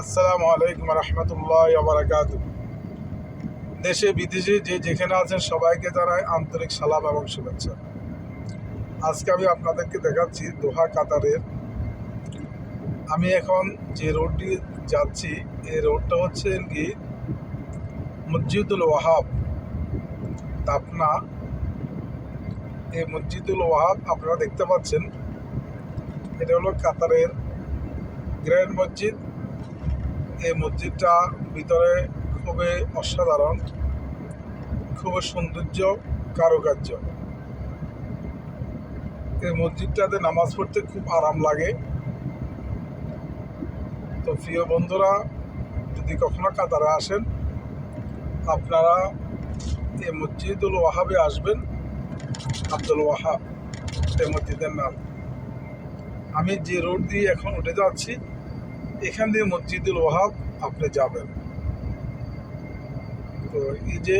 আসসালামু আলাইকুম রহমতুল্লাহ বারাকাতু। দেশে বিদেশে যে যেখানে আছেন সবাইকে জানাই আন্তরিক সালাম এবং শুভেচ্ছা। আজকে আমি আপনাদেরকে দেখাচ্ছি দোহা কাতারের। আমি এখন যে রোডটি যাচ্ছি এই রোডটা হচ্ছে কি মসজিদুল ওয়াহাব তাপনা। এই মসজিদুল ওয়াহাব আপনারা দেখতে পাচ্ছেন, এটা হলো কাতারের গ্র্যান্ড মসজিদ। এই মসজিদটা ভিতরে খুবই অসাধারণ, খুবই সৌন্দর্য, কারুকার্য। এই মসজিদটাতে নামাজ পড়তে খুব আরাম লাগে। তো প্রিয় বন্ধুরা, যদি কখনো কাতারে আসেন আপনারা এই মসজিদুল ওয়াহাবে আসবেন। আব্দুল ওয়াহাব এই মসজিদের নাম। আমি যে রোড দিয়ে এখন উঠে যাচ্ছি এখান দিয়ে মসজিদুল ওয়াহাব আপনি যাবেন। তো এই যে